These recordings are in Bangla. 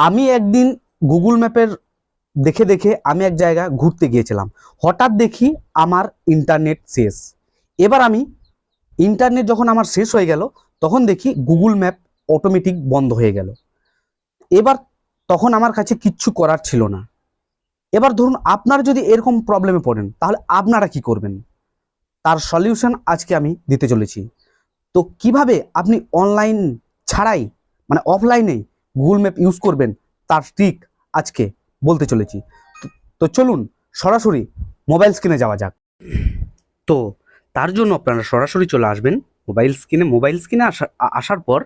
আমি একদিন গুগল ম্যাপের দেখে দেখে আমি এক জায়গা ঘুরতে গিয়েছিলাম। হঠাৎ দেখি আমার ইন্টারনেট শেষ। এবার আমি ইন্টারনেট যখন আমার শেষ হয়ে গেল, তখন দেখি গুগল ম্যাপ অটোমেটিক বন্ধ হয়ে গেল। এবার তখন আমার কাছে কিচ্ছু করার ছিল না। এবার ধরুন আপনারা যদি এরকম প্রবলেমে পড়েন, তাহলে আপনারা কি করবেন, তার সলিউশন আজকে আমি দিতে চলেছি। তো কিভাবে আপনি অনলাইন ছাড়াই মানে অফলাইনে গুগল ম্যাপ ইউজ করবেন, তার ট্রিক আজকে বলতে চলেছি। তো চলুন সরাসরি মোবাইল স্ক্রিনে যাওয়া যাক। তো তার জন্য আপনারা সরাসরি চলে আসবেন মোবাইল স্ক্রিনে আসার পর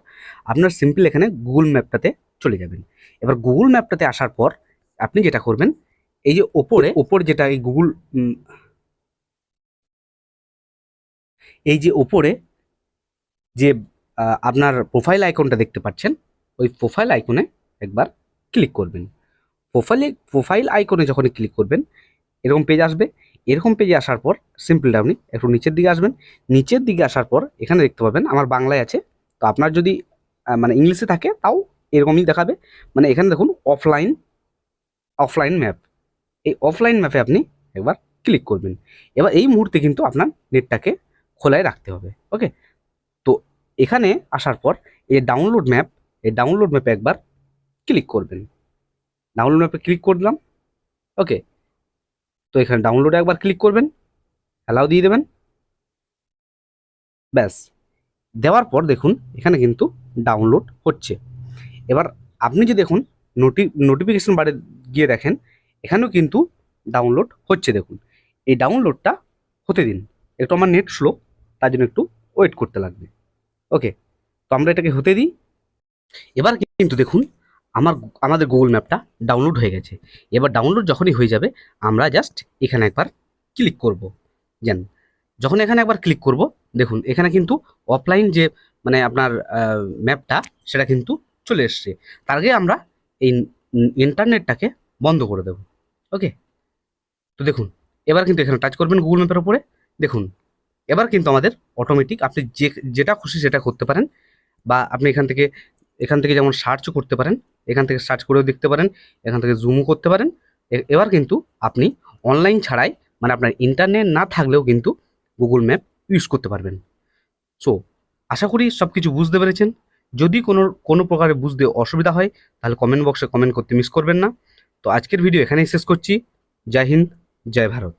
আপনার সিম্পল এখানে গুগল ম্যাপটাতে চলে যাবেন। এবার গুগল ম্যাপটাতে আসার পর আপনি যেটা করবেন, এই যে ওপরে যেটা এই গুগল এই যে ওপরে যে আপনার প্রোফাইল আইকনটা দেখতে পাচ্ছেন, ওই প্রোফাইল আইকনে একবার ক্লিক করবেন। প্রোফাইল আইকনে যখন ক্লিক করবেন, এরকম পেজ আসবে। এরকম পেজে আসার পর সিম্পল আপনি একটু নিচের দিকে আসবেন। নিচের দিকে আসার পর এখানে দেখতে পাবেন আমার বাংলায় আছে, তো আপনার যদি মানে ইংলিশে থাকে তাও এরকমই দেখাবে। মানে এখানে দেখুন অফলাইন ম্যাপ। এই অফলাইন ম্যাপে আপনি একবার ক্লিক করবেন। এবার এই মুহূর্তে কিন্তু আপনার নেটটাকে খোলায় রাখতে হবে। ওকে, তো এখানে আসার পর এই ডাউনলোড ম্যাপে একবার ক্লিক করবেন। ডাউনলোড ম্যাপে ক্লিক করলাম। ওকে, তো এখানে ডাউনলোডে একবার ক্লিক করবেন, অ্যালাউ দিয়ে দেবেন। ব্যাস, দেওয়ার পর দেখুন এখানে কিন্তু ডাউনলোড হচ্ছে। এবার আপনি যদি দেখুন নোটিফিকেশন বারে গিয়ে দেখেন, এখানেও কিন্তু ডাউনলোড হচ্ছে। দেখুন এই ডাউনলোডটা হতে দিন। একটু আমার নেট স্লো, তার জন্য একটু ওয়েট করতে লাগবে। ওকে, তো আমরা এটাকে হতে দিই। এবার কিন্তু দেখুন আমাদের গুগল ম্যাপটা ডাউনলোড হয়ে গেছে। এবার ডাউনলোড যখনই হয়ে যাবে, আমরা জাস্ট এখানে একবার ক্লিক করব। যখন এখানে একবার ক্লিক করব, দেখুন এখানে কিন্তু অফলাইন যে মানে আপনার ম্যাপটা, সেটা কিন্তু চলে এসছে। তার আগে আমরা এই ইন্টারনেটটাকে বন্ধ করে দেব। ওকে, তো দেখুন এবার কিন্তু এখানে টাচ করবেন গুগল ম্যাপের উপরে। দেখুন এবার কিন্তু আমাদের অটোমেটিক আপনি যেটা খুশি সেটা করতে পারেন, বা আপনি এখান থেকে যেমন সার্চও করতে পারেন, এখান থেকে সার্চ করেও দেখতে পারেন, এখান থেকে জুমও করতে পারেন। এবার কিন্তু আপনি অনলাইন ছাড়াই মানে আপনার ইন্টারনেট না থাকলেও কিন্তু গুগল ম্যাপ ইউজ করতে পারবেন। সো আশা করি সব কিছু বুঝতে পেরেছেন। যদি কোনো প্রকারে বুঝতে অসুবিধা হয়, তাহলে কমেন্ট বক্সে কমেন্ট করতে মিস করবেন না। তো আজকের ভিডিও এখানেই শেষ করছি। জয় হিন্দ, জয় ভারত।